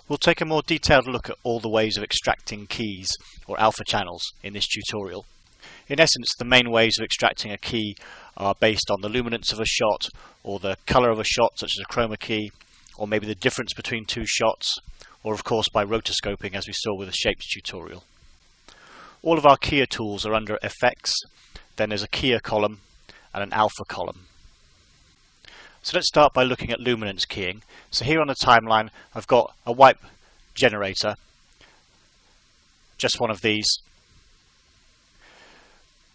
We'll take a more detailed look at all the ways of extracting keys or alpha channels in this tutorial. In essence, the main ways of extracting a key are based on the luminance of a shot, or the colour of a shot such as a chroma key, or maybe the difference between two shots, or of course by rotoscoping as we saw with the shapes tutorial. All of our keyer tools are under Effects, then there's a keyer column and an alpha column. So let's start by looking at luminance keying. So here on the timeline I've got a wipe generator, just one of these,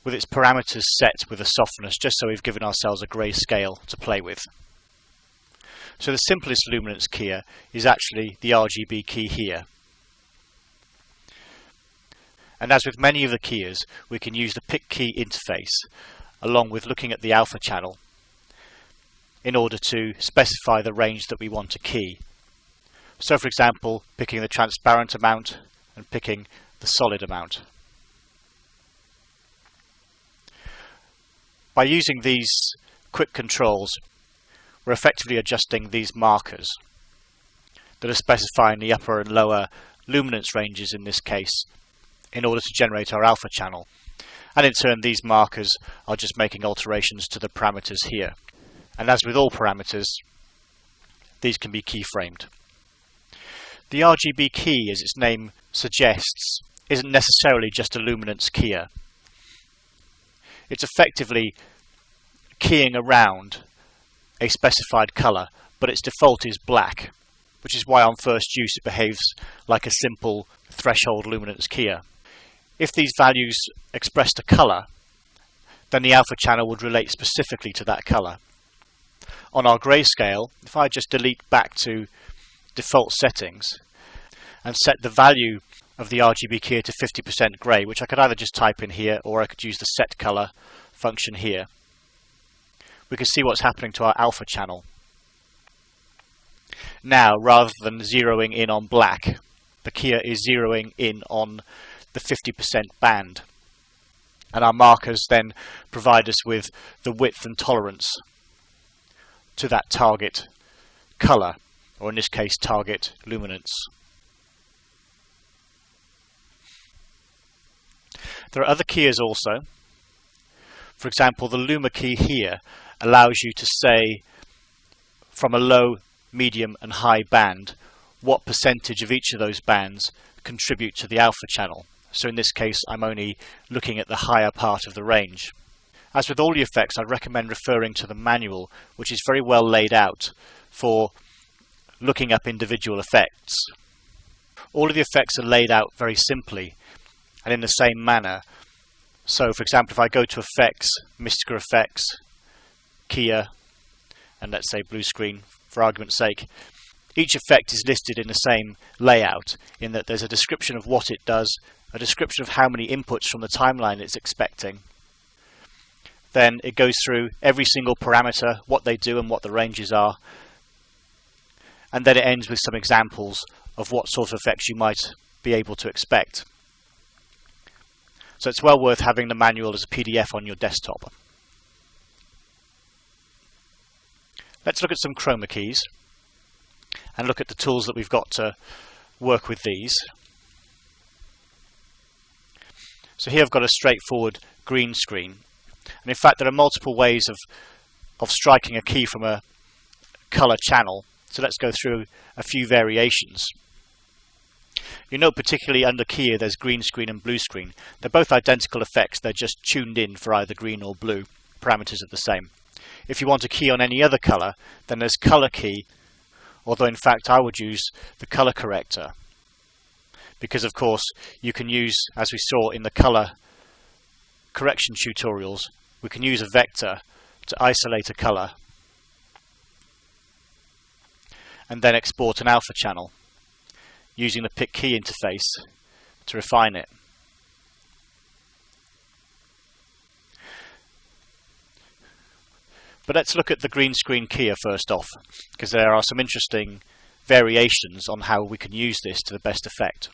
with its parameters set with a softness, just so we've given ourselves a grey scale to play with. So the simplest luminance keyer is actually the RGB key here. And as with many of the keyers, we can use the pick key interface along with looking at the alpha channel in order to specify the range that we want to key. So for example, picking the transparent amount and picking the solid amount. By using these quick controls, we're effectively adjusting these markers that are specifying the upper and lower luminance ranges in this case in order to generate our alpha channel. And in turn these markers are just making alterations to the parameters here. And as with all parameters, these can be keyframed. The RGB key, as its name suggests, isn't necessarily just a luminance keyer. It's effectively keying around a specified colour, but its default is black, which is why on first use it behaves like a simple threshold luminance keyer. If these values expressed a colour, then the alpha channel would relate specifically to that colour. On our grayscale, if I just delete back to default settings and set the value of the RGB keyer to 50% grey, which I could either just type in here or I could use the set colour function here, we can see what's happening to our alpha channel. Now, rather than zeroing in on black, the keyer is zeroing in on the 50% band, and our markers then provide us with the width and tolerance to that target colour, or in this case target luminance. There are other keyers also. For example, the Luma key here allows you to say from a low, medium and high band what percentage of each of those bands contribute to the alpha channel. So in this case I'm only looking at the higher part of the range. As with all the effects, I'd recommend referring to the manual, which is very well laid out for looking up individual effects. All of the effects are laid out very simply and in the same manner. So for example, if I go to Effects, Mistika Effects, Keyer, and let's say blue screen for argument's sake, each effect is listed in the same layout, in that there's a description of what it does, a description of how many inputs from the timeline it's expecting. Then it goes through every single parameter, what they do and what the ranges are, and then it ends with some examples of what sort of effects you might be able to expect. So it's well worth having the manual as a PDF on your desktop. Let's look at some chroma keys and look at the tools that we've got to work with these. So here I've got a straightforward green screen. And in fact there are multiple ways of striking a key from a colour channel. So let's go through a few variations. You note particularly under keyer there's green screen and blue screen. They're both identical effects, they're just tuned in for either green or blue. Parameters are the same. If you want to key on any other colour, then there's colour key, although in fact I would use the colour corrector, because of course you can use, as we saw in the colour correction tutorials, we can use a vector to isolate a colour and then export an alpha channel using the pick key interface to refine it. But let's look at the green screen keyer first off, because there are some interesting variations on how we can use this to the best effect.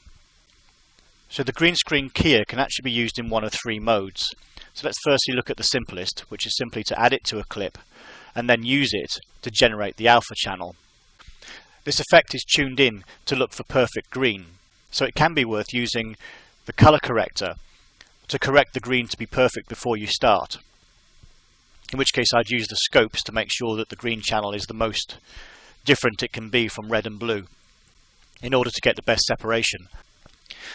So the green screen keyer can actually be used in one of three modes. So let's firstly look at the simplest, which is simply to add it to a clip and then use it to generate the alpha channel. This effect is tuned in to look for perfect green, so it can be worth using the color corrector to correct the green to be perfect before you start. In which case I'd use the scopes to make sure that the green channel is the most different it can be from red and blue in order to get the best separation.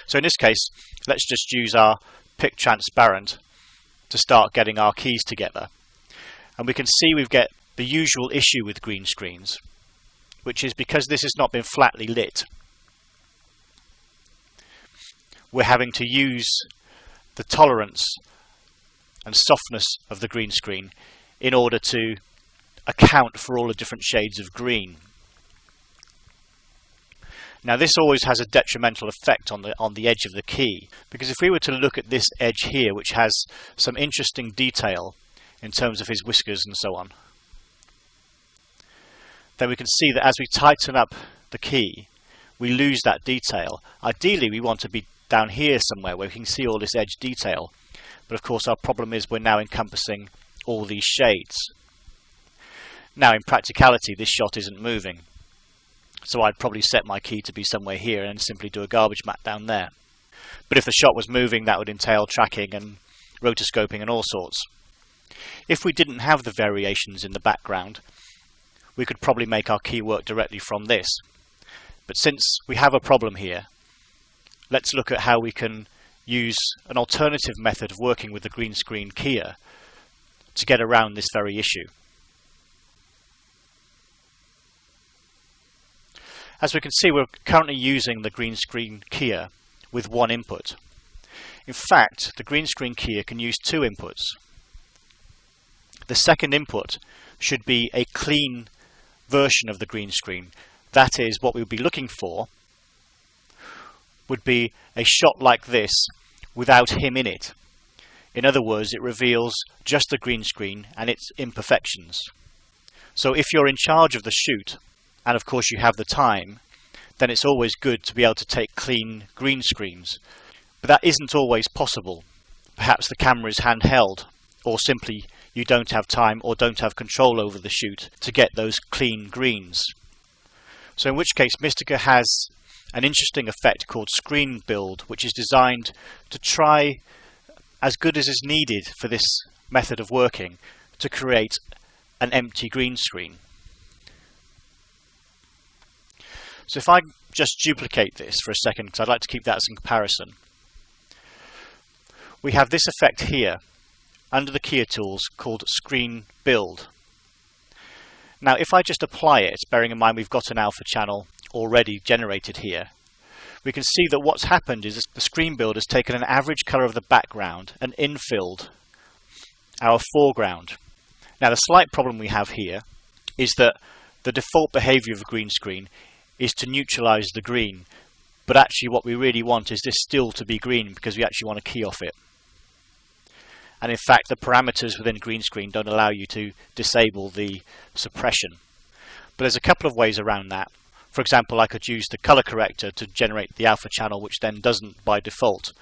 So in this case, let's just use our pick transparent to start getting our keys together. And we can see we've got the usual issue with green screens, which is because this has not been flatly lit, we're having to use the tolerance and softness of the green screen in order to account for all the different shades of green. Now this always has a detrimental effect on the edge of the key, because if we were to look at this edge here, which has some interesting detail in terms of his whiskers and so on, then we can see that as we tighten up the key, we lose that detail. Ideally we want to be down here somewhere where we can see all this edge detail, but of course our problem is we're now encompassing all these shades. Now in practicality this shot isn't moving, so I'd probably set my key to be somewhere here and simply do a garbage map down there. But if the shot was moving, that would entail tracking and rotoscoping and all sorts. If we didn't have the variations in the background, we could probably make our key work directly from this. But since we have a problem here, let's look at how we can use an alternative method of working with the green screen keyer to get around this very issue. As we can see, we're currently using the green screen keyer with one input. In fact, the green screen keyer can use two inputs. The second input should be a clean version of the green screen. That is, what we would be looking for would be a shot like this without him in it. In other words, it reveals just the green screen and its imperfections. So if you're in charge of the shoot, and of course you have the time, then it's always good to be able to take clean green screens. But that isn't always possible. Perhaps the camera is handheld, or simply you don't have time or don't have control over the shoot to get those clean greens. So in which case Mistika has an interesting effect called screen build, which is designed to try, as good as is needed for this method of working, to create an empty green screen. So if I just duplicate this for a second, because I'd like to keep that as a comparison, we have this effect here under the keyer tools called screen build. Now if I just apply it, bearing in mind we've got an alpha channel already generated here, we can see that what's happened is the screen build has taken an average colour of the background and infilled our foreground. Now the slight problem we have here is that the default behaviour of a green screen is to neutralise the green, but actually what we really want is this still to be green because we actually want to key off it. And in fact the parameters within green screen don't allow you to disable the suppression. But there's a couple of ways around that. For example, I could use the colour corrector to generate the alpha channel, which then doesn't by default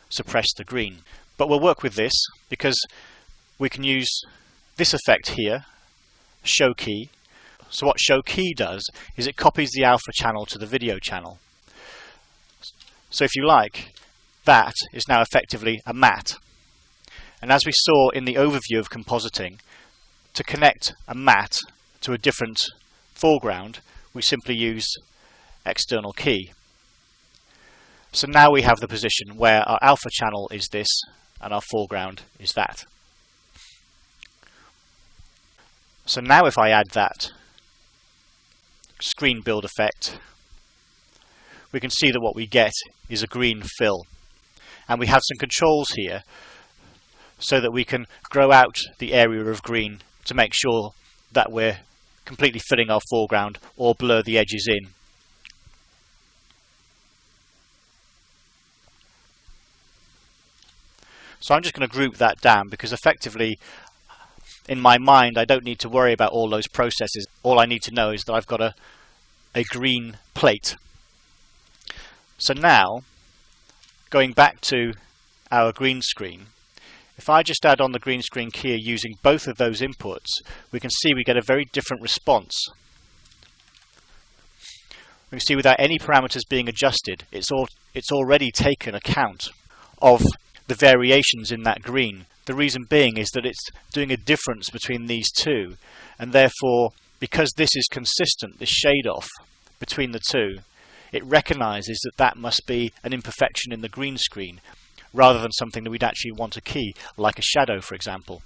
suppress the green. But we'll work with this because we can use this effect here, show key. So what show key does is it copies the alpha channel to the video channel. So if you like, that is now effectively a matte. And as we saw in the overview of compositing, to connect a matte to a different foreground, we simply use external key. So now we have the position where our alpha channel is this and our foreground is that. So now if I add that screen build effect, we can see that what we get is a green fill. And we have some controls here so that we can grow out the area of green to make sure that we're completely filling our foreground or blur the edges in. So I'm just going to group that down because effectively in my mind I don't need to worry about all those processes. All I need to know is that I've got a green plate. So now, going back to our green screen, if I just add on the green screen keyer using both of those inputs, we can see we get a very different response. We see without any parameters being adjusted, it's already taken account of the variations in that green. The reason being is that it's doing a difference between these two, and therefore, because this is consistent, this shade off between the two, it recognizes that that must be an imperfection in the green screen rather than something that we'd actually want to key, like a shadow, for example.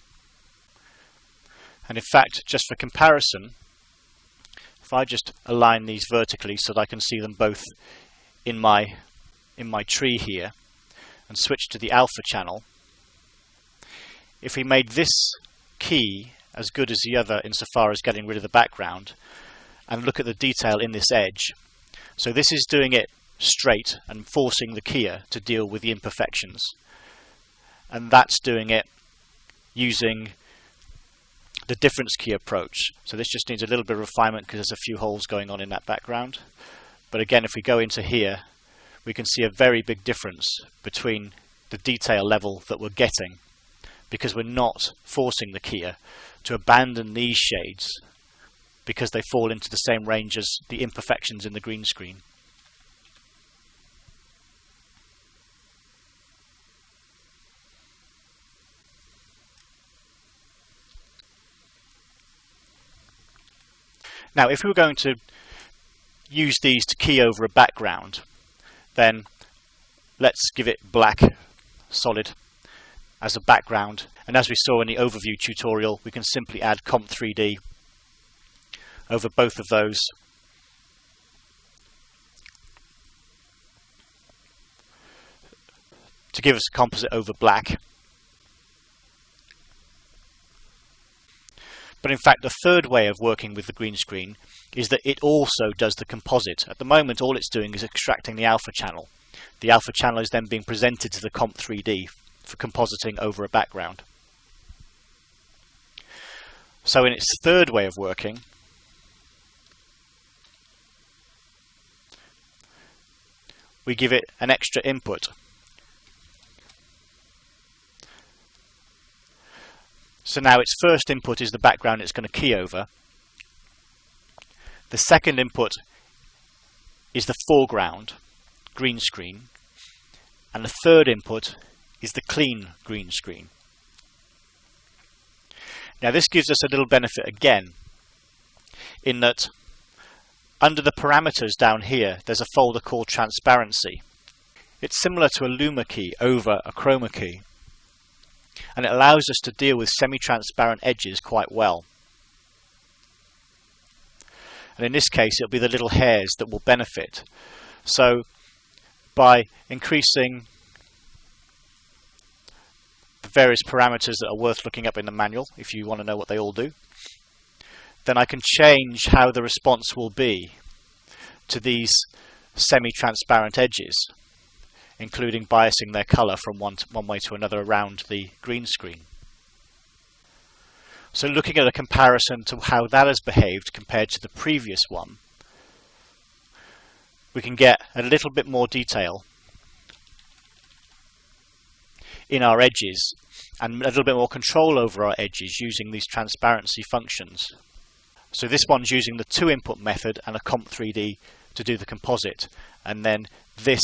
And in fact, just for comparison, if I just align these vertically so that I can see them both in my tree here, and switch to the alpha channel, if we made this key as good as the other insofar as getting rid of the background, and look at the detail in this edge, so this is doing it straight and forcing the keyer to deal with the imperfections, and that's doing it using the difference key approach. So this just needs a little bit of refinement because there's a few holes going on in that background. But again, if we go into here, we can see a very big difference between the detail level that we're getting, because we're not forcing the keyer to abandon these shades because they fall into the same range as the imperfections in the green screen. Now, if we were going to use these to key over a background, then let's give it black solid as a background, and as we saw in the overview tutorial, we can simply add Comp3D over both of those to give us a composite over black. But in fact, the third way of working with the green screen is that it also does the composite. At the moment, all it's doing is extracting the alpha channel. The alpha channel is then being presented to the Comp3D for compositing over a background. So in its third way of working, we give it an extra input. So now its first input is the background it's going to key over. The second input is the foreground green screen, and the third input is the clean green screen. Now this gives us a little benefit again, in that under the parameters down here there's a folder called transparency. It's similar to a luma key over a chroma key, and it allows us to deal with semi-transparent edges quite well. And in this case, it'll be the little hairs that will benefit. So by increasing the various parameters that are worth looking up in the manual, if you want to know what they all do, then I can change how the response will be to these semi-transparent edges, including biasing their color from one way to another around the green screen. So looking at a comparison to how that has behaved compared to the previous one, we can get a little bit more detail in our edges and a little bit more control over our edges using these transparency functions. So this one's using the 2-input method and a Comp3D to do the composite, and then this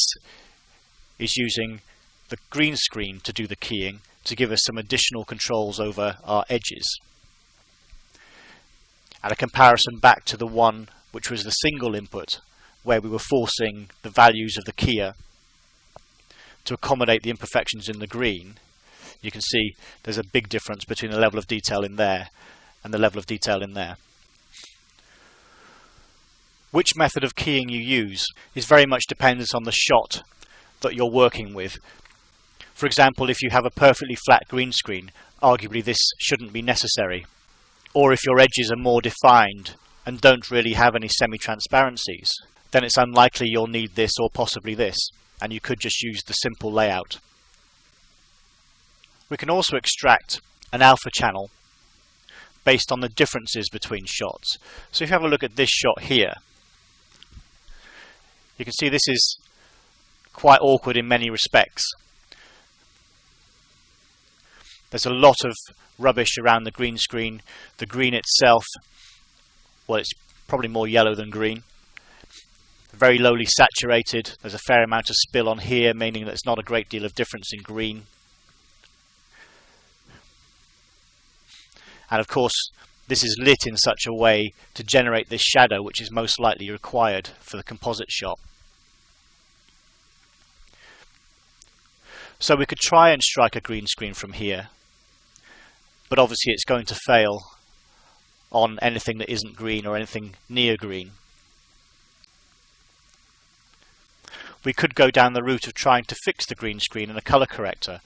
is using the green screen to do the keying to give us some additional controls over our edges. And a comparison back to the one which was the single input, where we were forcing the values of the keyer to accommodate the imperfections in the green. You can see there's a big difference between the level of detail in there and the level of detail in there. Which method of keying you use is very much dependent on the shot that you're working with. For example, if you have a perfectly flat green screen, arguably this shouldn't be necessary. Or if your edges are more defined and don't really have any semi-transparencies, then it's unlikely you'll need this or possibly this, and you could just use the simple layout. We can also extract an alpha channel based on the differences between shots. So if you have a look at this shot here, you can see this is quite awkward in many respects. There's a lot of rubbish around the green screen. The green itself, well, it's probably more yellow than green. very lowly saturated. There's a fair amount of spill on here, meaning that there's not a great deal of difference in green. And of course, this is lit in such a way to generate this shadow, which is most likely required for the composite shot. So we could try and strike a green screen from here, but obviously it's going to fail on anything that isn't green or anything near green. We could go down the route of trying to fix the green screen in a color corrector.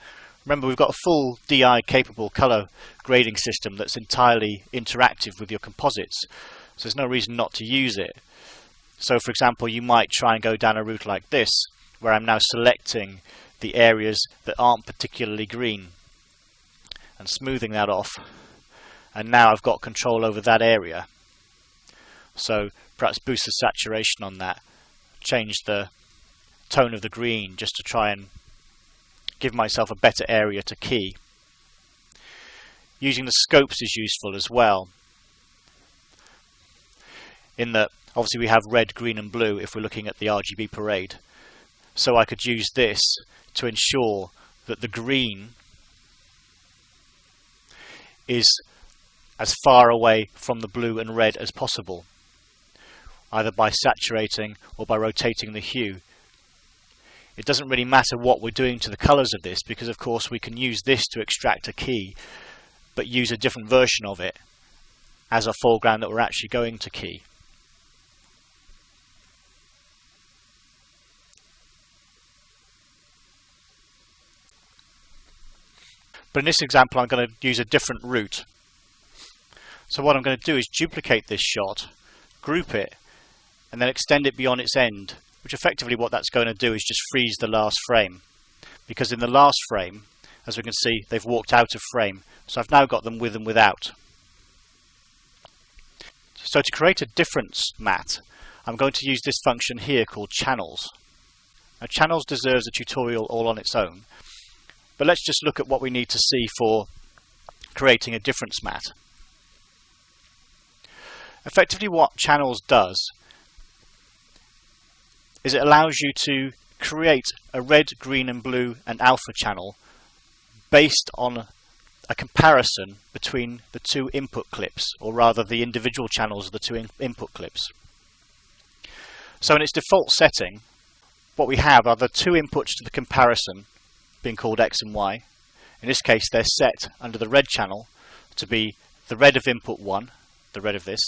Remember, we've got a full DI capable color grading system that's entirely interactive with your composites, so there's no reason not to use it. So for example, you might try and go down a route like this, where I'm now selecting the areas that aren't particularly green and smoothing that off, and now I've got control over that area. So perhaps boost the saturation on that, change the tone of the green just to try and give myself a better area to key. Using the scopes is useful as well, in that obviously we have red, green and blue if we're looking at the RGB parade. So I could use this to ensure that the green is as far away from the blue and red as possible, either by saturating or by rotating the hue. It doesn't really matter what we're doing to the colours of this, because of course we can use this to extract a key, but use a different version of it as a foreground that we're actually going to key. But in this example I'm going to use a different route. So what I'm going to do is duplicate this shot, group it, and then extend it beyond its end, which effectively what that's going to do is just freeze the last frame. Because in the last frame, as we can see, they've walked out of frame. So I've now got them with and without. So to create a difference matte, I'm going to use this function here called channels. Now channels deserves a tutorial all on its own, but let's just look at what we need to see for creating a difference matte. Effectively what channels does is it allows you to create a red, green and blue and alpha channel based on a comparison between the two input clips, or rather the individual channels of the two input clips. So in its default setting, what we have are the two inputs to the comparison being called X and Y. In this case they're set under the red channel to be the red of input 1, the red of this,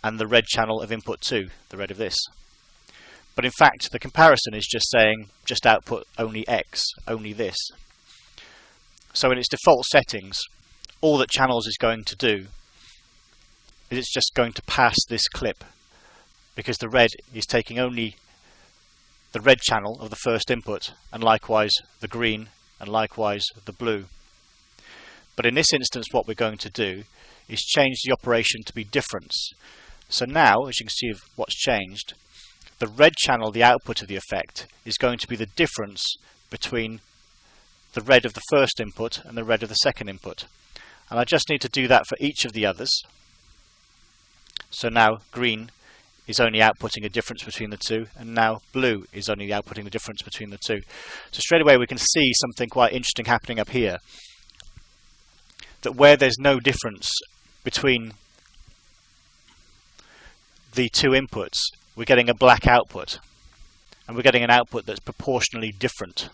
and the red channel of input 2, the red of this. But in fact the comparison is just saying just output only X, only this. So in its default settings, all that channels is going to do is it's just going to pass this clip, because the red is taking only the red channel of the first input, and likewise the green, and likewise the blue. But in this instance what we're going to do is change the operation to be difference. So now, as you can see what's changed, the red channel, the output of the effect, is going to be the difference between the red of the first input and the red of the second input. And I just need to do that for each of the others. So now green is only outputting a difference between the two, and now blue is only outputting the difference between the two. So straight away we can see something quite interesting happening up here, that where there's no difference between the two inputs, we're getting a black output, and we're getting an output that's proportionally different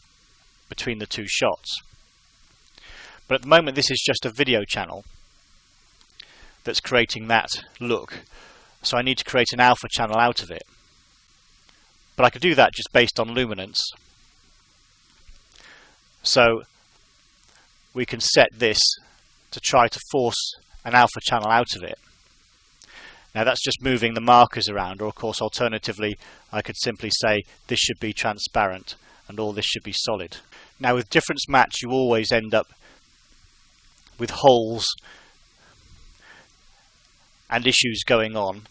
between the two shots. But at the moment this is just a video channel that's creating that look, so I need to create an alpha channel out of it. But I could do that just based on luminance. So we can set this to try to force an alpha channel out of it. Now that's just moving the markers around, or of course alternatively I could simply say this should be transparent and all this should be solid. Now with difference match you always end up with holes and issues going on.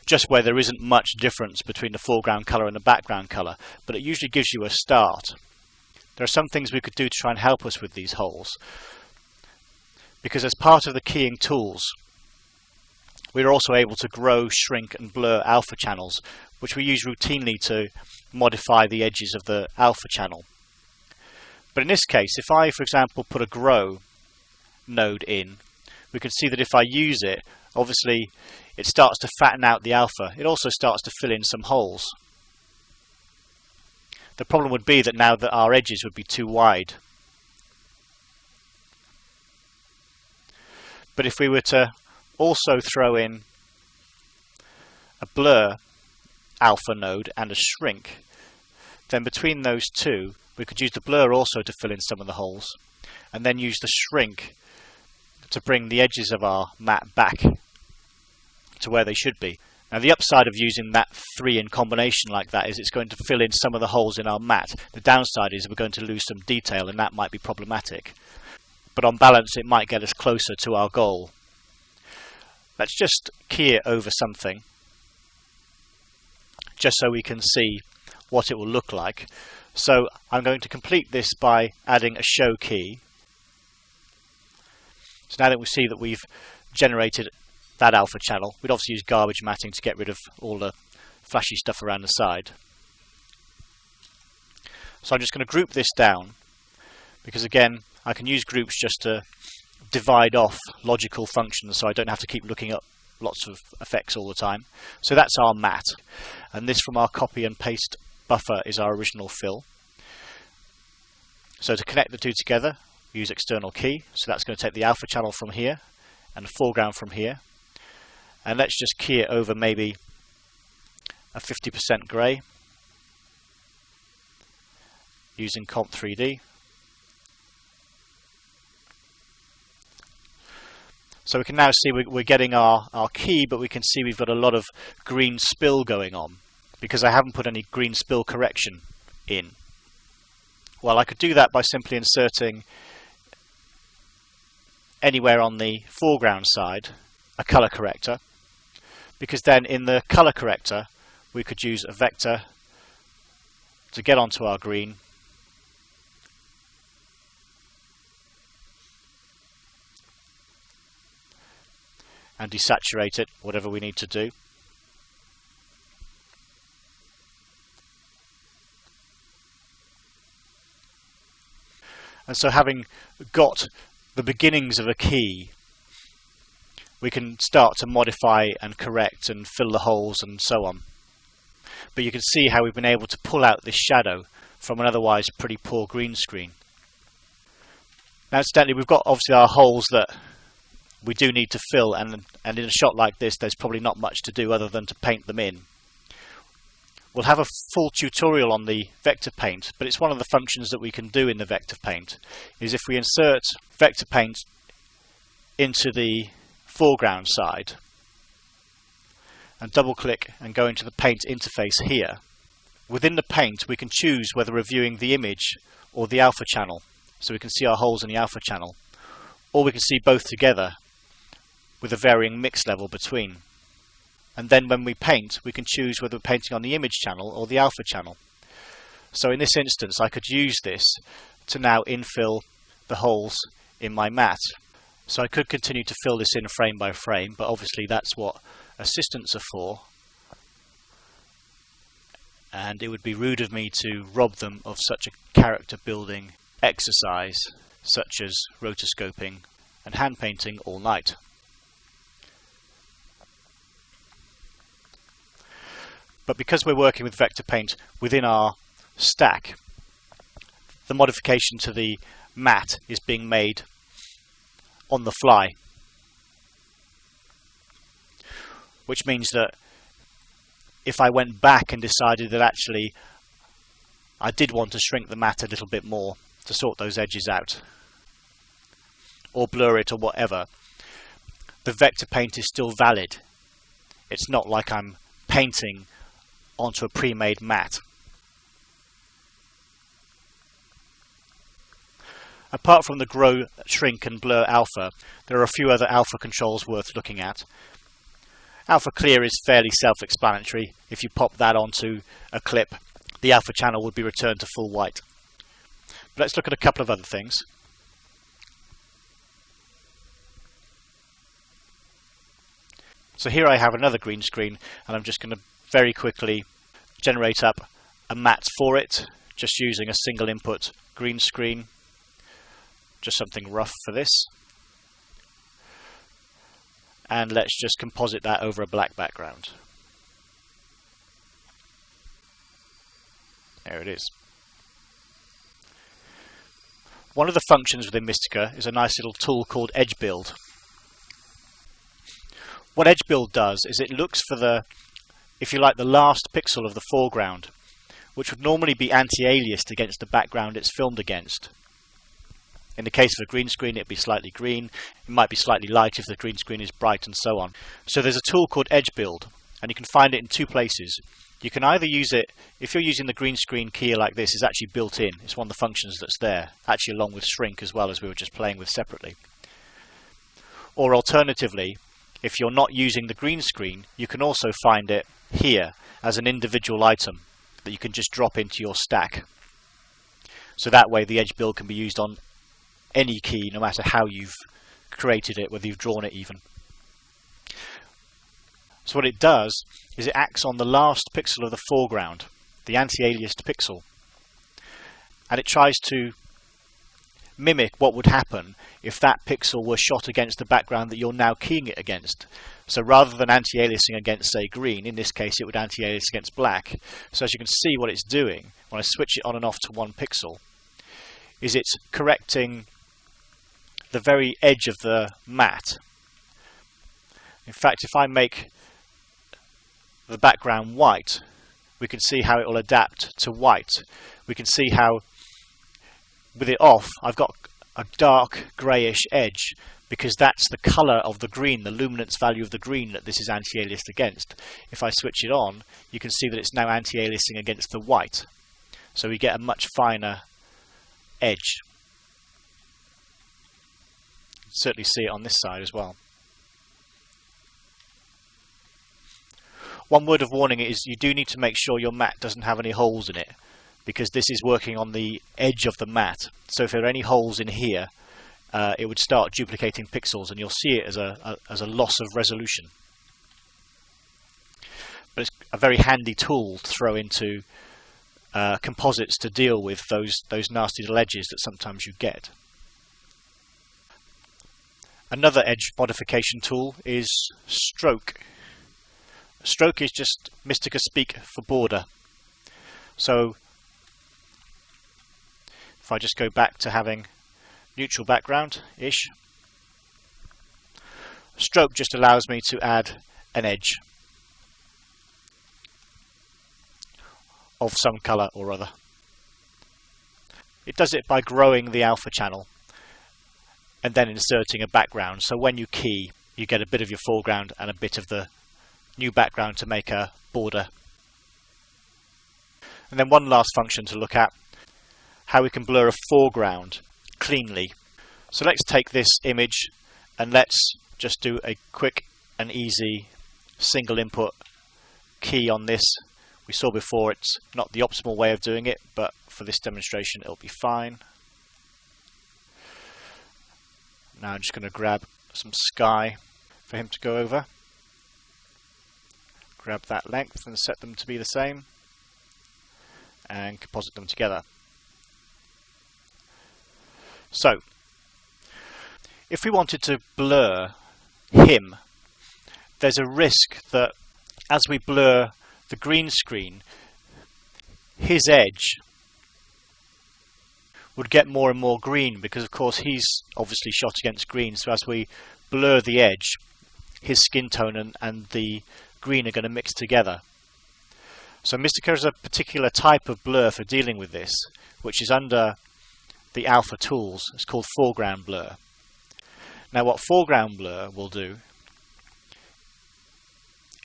Just where there isn't much difference between the foreground colour and the background colour, but it usually gives you a start. There are some things we could do to try and help us with these holes. because as part of the keying tools, we're also able to grow, shrink and blur alpha channels, which we use routinely to modify the edges of the alpha channel. But in this case, if I, for example, put a grow node in, we can see that if I use it, obviously it starts to fatten out the alpha. It also starts to fill in some holes. The problem would be that now that our edges would be too wide. But if we were to also throw in a blur alpha node and a shrink, then between those two we could use the blur also to fill in some of the holes, and then use the shrink to bring the edges of our mat back to where they should be. Now the upside of using that three in combination like that is it's going to fill in some of the holes in our mat. The downside is we're going to lose some detail, and that might be problematic. But on balance it might get us closer to our goal. Let's just key it over something, just so we can see what it will look like. So I'm going to complete this by adding a show key. So now that we see that we've generated that alpha channel, we'd obviously use garbage matting to get rid of all the flashy stuff around the side. So I'm just going to group this down, because again I can use groups just to divide off logical functions, so I don't have to keep looking up lots of effects all the time. So that's our mat, and this from our copy and paste buffer is our original fill. So to connect the two together, use external key. So that's going to take the alpha channel from here and the foreground from here, and let's just key it over maybe a 50% grey using Comp 3D. So we can now see we're getting our key, but we can see we've got a lot of green spill going on because I haven't put any green spill correction in. Well, I could do that by simply inserting anywhere on the foreground side a color corrector, because then in the color corrector we could use a vector to get onto our green and desaturate it, whatever we need to do. And so having got the beginnings of a key, we can start to modify and correct and fill the holes and so on. But you can see how we've been able to pull out this shadow from an otherwise pretty poor green screen. Now incidentally, we've got obviously our holes that we do need to fill, and in a shot like this there's probably not much to do other than to paint them in. We'll have a full tutorial on the vector paint, but it's one of the functions that we can do in the vector paint is if we insert vector paint into the foreground side and double click and go into the paint interface here, within the paint we can choose whether we're viewing the image or the alpha channel, so we can see our holes in the alpha channel, or we can see both together with a varying mix level between. And then when we paint, we can choose whether we're painting on the image channel or the alpha channel. So in this instance I could use this to now infill the holes in my mat. So I could continue to fill this in frame by frame, but obviously that's what assistants are for, and it would be rude of me to rob them of such a character building exercise such as rotoscoping and hand painting all night. But because we're working with vector paint within our stack, the modification to the mat is being made on the fly, which means that if I went back and decided that actually I did want to shrink the mat a little bit more to sort those edges out or blur it or whatever, the vector paint is still valid. It's not like I'm painting onto a pre-made mat. Apart from the grow, shrink and blur alpha, there are a few other alpha controls worth looking at. Alpha clear is fairly self-explanatory. If you pop that onto a clip, the alpha channel would be returned to full white. But let's look at a couple of other things. So here I have another green screen, and I'm just going to very quickly generate up a matte for it, just using a single input green screen, just something rough for this. And let's just composite that over a black background. There it is. One of the functions within Mistika is a nice little tool called Edge Build. What Edge Build does is it looks for the, if you like, the last pixel of the foreground, which would normally be anti-aliased against the background it's filmed against. In the case of a green screen, it'd be slightly green. It might be slightly light if the green screen is bright, and so on. So there's a tool called Edge Build, and you can find it in two places. You can either use it, if you're using the green screen keyer like this, it's actually built in. It's one of the functions that's there, actually along with shrink as well, as we were just playing with separately. Or alternatively, if you're not using the green screen, you can also find it here as an individual item that you can just drop into your stack. So that way the Edge Build can be used on any key, no matter how you've created it, whether you've drawn it even. So what it does is it acts on the last pixel of the foreground, the anti-aliased pixel, and it tries to mimic what would happen if that pixel were shot against the background that you're now keying it against. So rather than anti-aliasing against, say, green, in this case it would anti-alias against black. So as you can see, what it's doing when I switch it on and off to one pixel is it's correcting the very edge of the matte. In fact, if I make the background white, we can see how it will adapt to white. We can see how, with it off, I've got a dark greyish edge, because that's the colour of the green, the luminance value of the green that this is anti-aliased against. If I switch it on, you can see that it's now anti-aliasing against the white. So we get a much finer edge. Certainly see it on this side as well. One word of warning is you do need to make sure your matte doesn't have any holes in it, because this is working on the edge of the matte. So if there are any holes in here, it would start duplicating pixels, and you'll see it as a loss of resolution. But it's a very handy tool to throw into composites to deal with those nasty little edges that sometimes you get. Another edge modification tool is stroke. Stroke is just Mistika speak for border. So if I just go back to having neutral background-ish, stroke just allows me to add an edge of some colour or other. It does it by growing the alpha channel and then inserting a background. So when you key, you get a bit of your foreground and a bit of the new background to make a border. And then one last function to look at, how we can blur a foreground cleanly. So let's take this image and let's just do a quick and easy single input key on this. We saw before it's not the optimal way of doing it, but for this demonstration it'll be fine. Now I'm just going to grab some sky for him to go over. Grab that length and set them to be the same, and composite them together. So, if we wanted to blur him, there's a risk that as we blur the green screen, his edge would get more and more green, because of course he's obviously shot against green. So as we blur the edge, his skin tone and the green are going to mix together. So Mistika has a particular type of blur for dealing with this, which is under the alpha tools. It's called foreground blur. Now what foreground blur will do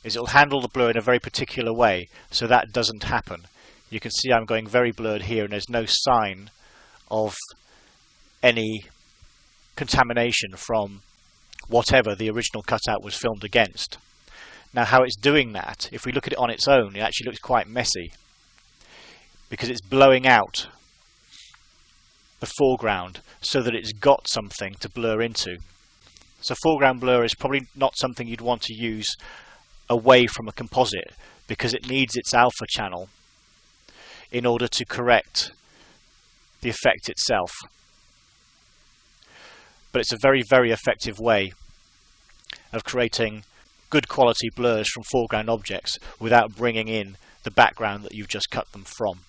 is it'll handle the blur in a very particular way, so that doesn't happen. You can see I'm going very blurred here, and there's no sign of any contamination from whatever the original cutout was filmed against. Now how it's doing that, if we look at it on its own, it actually looks quite messy, because it's blowing out the foreground so that it's got something to blur into. So foreground blur is probably not something you'd want to use away from a composite, because it needs its alpha channel in order to correct the effect itself. But it's a very, very effective way of creating good quality blurs from foreground objects without bringing in the background that you've just cut them from.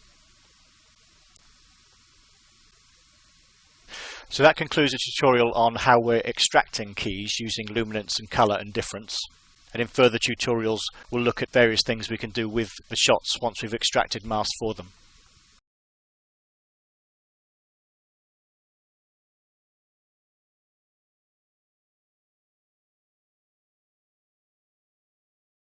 So that concludes the tutorial on how we're extracting keys using luminance and colour and difference. And in further tutorials we'll look at various things we can do with the shots once we've extracted masks for them.